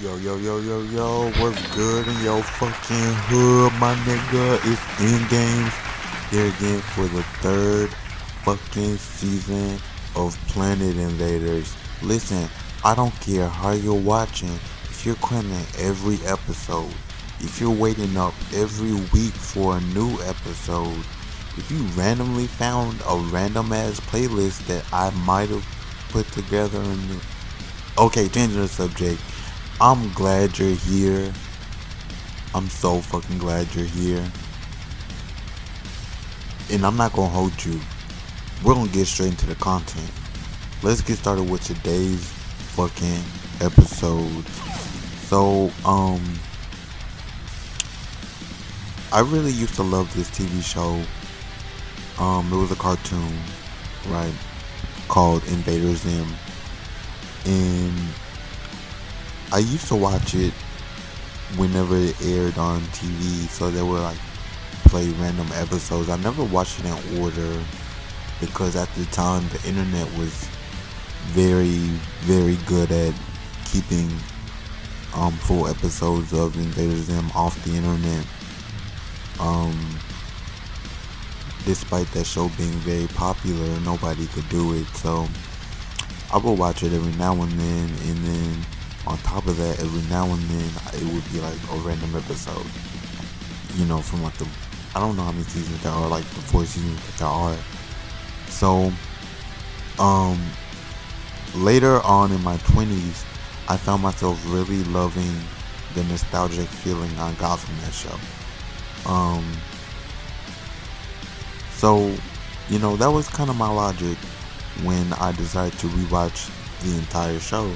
Yo, yo, yo, yo, yo, what's good in your fucking hood, my nigga? It's in games here again for the third fucking season of Planet Invaders. Listen, I don't care how you're watching, if you're cramming every episode, if you're waiting up every week for a new episode, if you randomly found a random ass playlist that I might have put together in the. Okay, changing the subject. I'm glad you're here. I'm so fucking glad you're here. And I'm not gonna hold you. We're gonna get straight into the content. Let's get started with today's fucking episode. So, I really used to love this TV show. It was a cartoon, right? Called INVADER-S. And I used to watch it whenever it aired on TV, so they would like play random episodes. I never watched it in order because at the time the internet was very, very good at keeping full episodes of INVADER-S off the internet. Despite that show being very popular, nobody could do it. So I would watch it every now and then on top of that, every now and then it would be like a random episode. You know, from like I don't know how many seasons there are, like the 4 seasons that there are. So, later on in my 20s, I found myself really loving the nostalgic feeling I got from that show. So, that was kind of my logic when I decided to rewatch the entire show.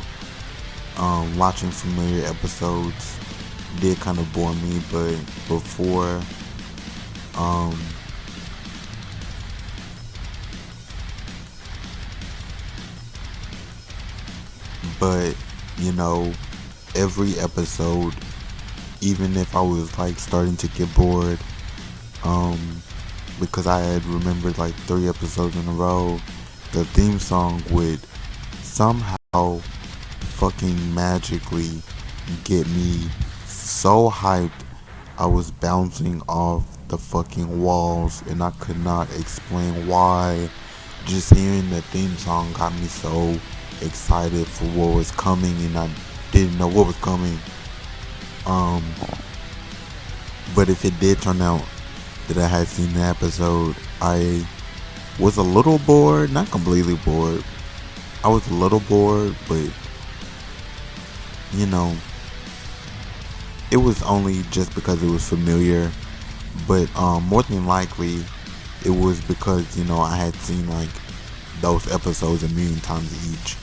Watching familiar episodes did kind of bore me, but before but every episode, even if I was like starting to get bored, because I had remembered like 3 episodes in a row, the theme song would somehow fucking magically get me so hyped I was bouncing off the fucking walls and I could not explain why. Just hearing the theme song got me so excited for what was coming, and I didn't know what was coming. But if it did turn out that I had seen the episode, I was a little bored, not completely bored. I was a little bored, but it was only just because it was familiar. But more than likely, it was because I had seen like those episodes a million times each.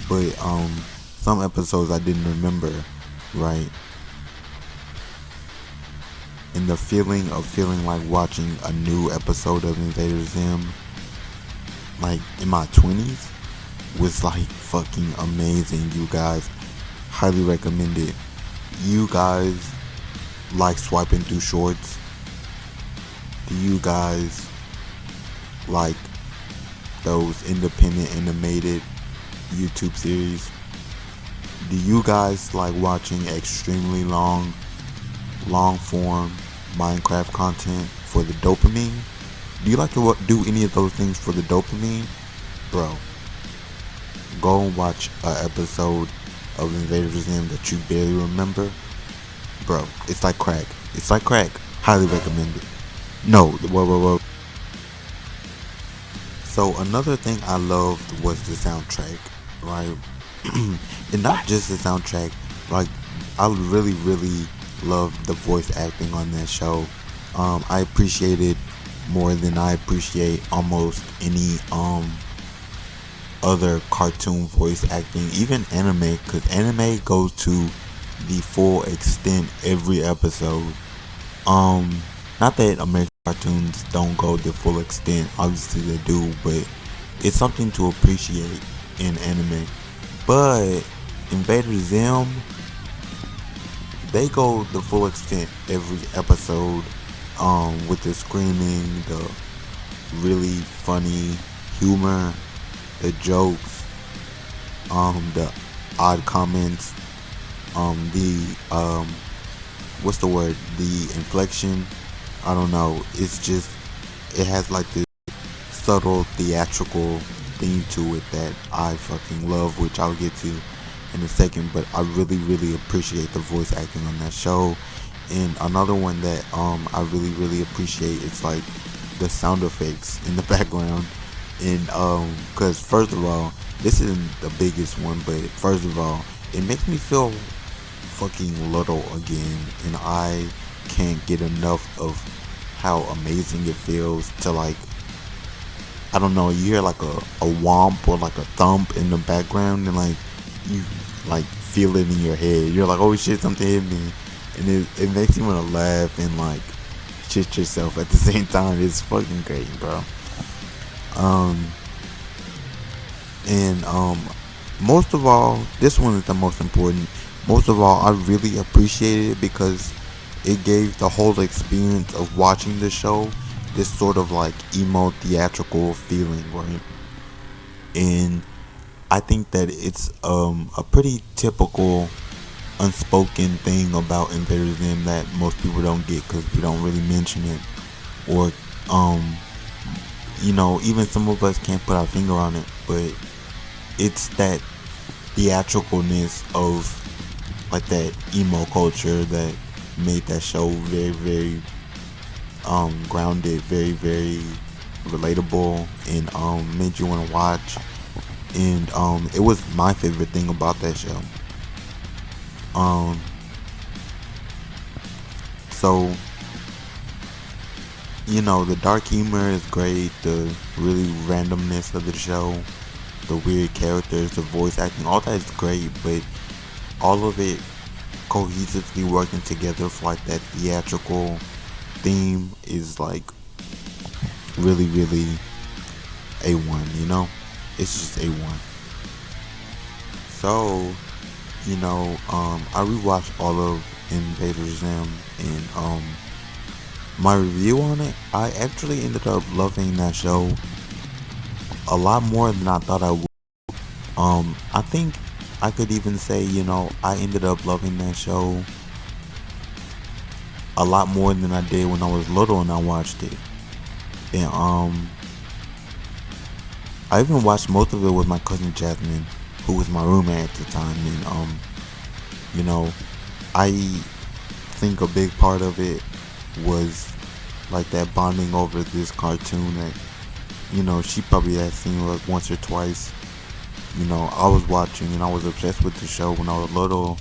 But some episodes I didn't remember, right? And the feeling of feeling like watching a new episode of INVADER-S, like in my 20s, was like fucking amazing. You guys, highly recommend it. You guys like swiping through shorts? Do you guys like those independent animated YouTube series? Do you guys like watching extremely long form Minecraft content for the dopamine? Do you like to do any of those things for the dopamine? Bro, go and watch an episode of INVADER-S that you barely remember. Bro, it's like crack. It's like crack. Highly recommend it. No, whoa. So another thing I loved was the soundtrack, right? And not just the soundtrack, like I really, really loved the voice acting on that show. I appreciate it more than I appreciate almost any other cartoon voice acting, even anime, because anime goes to the full extent every episode. Not that American cartoons don't go the full extent, obviously they do, but it's something to appreciate in anime. But INVADER-S, they go the full extent every episode, with the screaming, the really funny humor, the jokes, the odd comments, The what's the word? The inflection. I don't know. It's just it has like this subtle theatrical theme to it that I fucking love, which I'll get to in a second. But I really, really appreciate the voice acting on that show. And another one that I really, really appreciate is like the sound effects in the background. And because first of all, this isn't the biggest one, but first of all, it makes me feel fucking little again, and I can't get enough of how amazing it feels to like, I don't know, you hear like a womp or like a thump in the background, and like you like feel it in your head. You're like, oh shit, something hit me, and it makes you want to laugh and like shit yourself at the same time. It's fucking great, bro. Um, and most of all, this one is the most important. Most of all, I really appreciated it because it gave the whole experience of watching the show this sort of like emo theatrical feeling, right? And I think that it's a pretty typical unspoken thing about Invader Zim that most people don't get because we don't really mention it, or um even some of us can't put our finger on it, but it's that theatricalness of like that emo culture that made that show very, very grounded, very, very relatable, and made you want to watch. And it was my favorite thing about that show. Um, so the dark humor is great, the really randomness of the show, the weird characters, the voice acting, all that is great, but all of it cohesively working together for like that theatrical theme is like really, really A1, it's just A1. So I rewatched all of Invader Zim, and my review on it, I actually ended up loving that show a lot more than I thought I would. I think I could even say, I ended up loving that show a lot more than I did when I was little and I watched it. And I even watched most of it with my cousin Jasmine, who was my roommate at the time. And I think a big part of it was like that bonding over this cartoon that she probably had seen like once or twice. I was watching and I was obsessed with the show when I was little,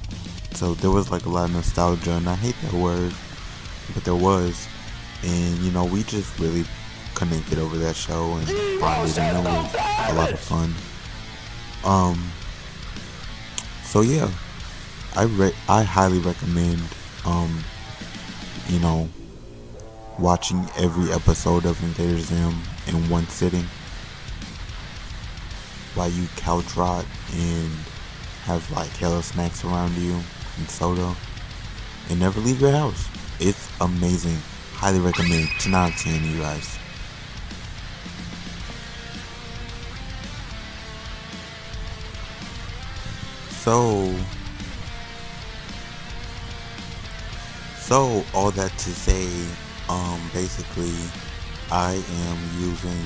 so there was like a lot of nostalgia, and I hate that word, but there was. And we just really connected over that show and bonded, and it was a lot of fun. So yeah, I highly recommend you know watching every episode of Invader Zim in one sitting while you couch rot and have like hella snacks around you and soda, and never leave your house. It's amazing. Highly recommend. 10 out of 10, you guys. So all that to say, basically, I am using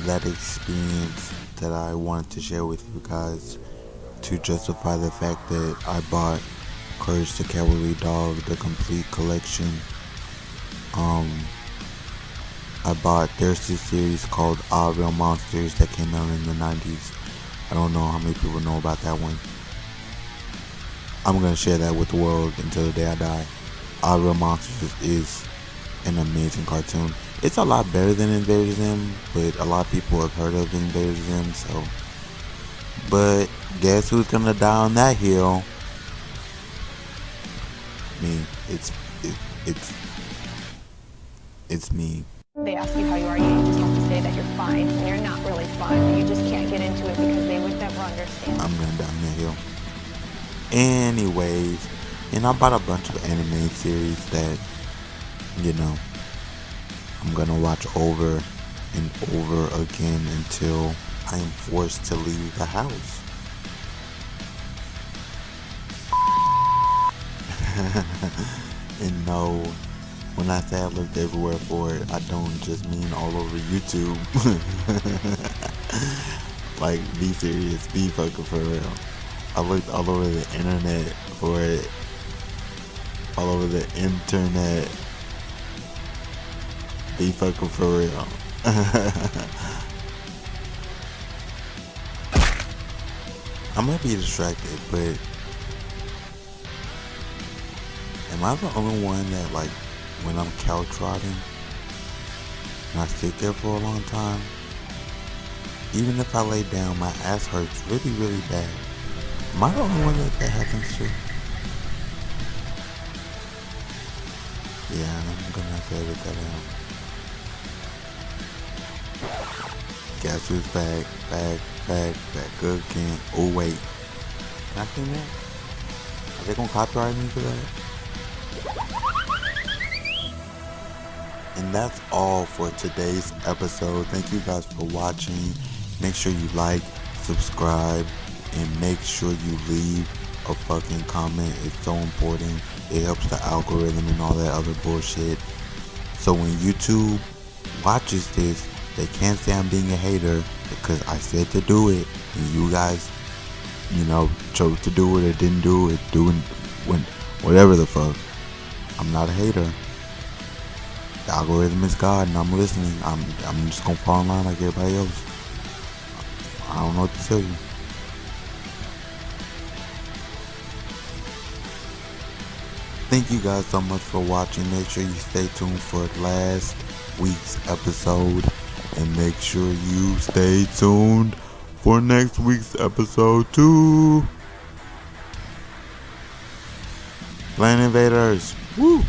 that experience that I wanted to share with you guys to justify the fact that I bought Courage the Cowardly Dog, the complete collection. I bought, there's this series called All Real Monsters that came out in the 90s. I don't know how many people know about that one. I'm going to share that with the world until the day I die. All Real Monsters is an amazing cartoon. It's a lot better than Invader Zim, but a lot of people have heard of Invader Zim, so. But guess who's going to die on that hill? Me. It's me. They ask you how you are, you just have to say that you're fine, and you're not really fine, but you just can't get into it because they would never understand. I'm going down that hill. Anyways, and I bought a bunch of anime series that, I'm going to watch over and over again until I am forced to leave the house. And no, when I say I looked everywhere for it, I don't just mean all over YouTube. Like, be serious, be fucking for real. I looked all over the internet for it. All over the internet. Be fucking for real. I might be distracted, but am I the only one that, like, when I'm couch riding and I sit there for a long time, even if I lay down, my ass hurts really, really bad? Am I the only one that happens to? Yeah, I'm gonna have to edit that out. Guess who's back again. Oh wait, can I see that? Are they gonna copyright me for that? And that's all for today's episode. Thank you guys for watching. Make sure you like, subscribe, and make sure you leave a fucking comment. It's so important. It helps the algorithm and all that other bullshit. So when YouTube watches this, they can't say I'm being a hater because I said to do it, and you guys, chose to do it or didn't do it, whatever the fuck. I'm not a hater. The algorithm is God, and I'm listening. I'm just gonna fall in line like everybody else. I don't know what to tell you. Thank you guys so much for watching. Make sure you stay tuned for last week's episode, and make sure you stay tuned for next week's episode too. Playing Invaders. Woo!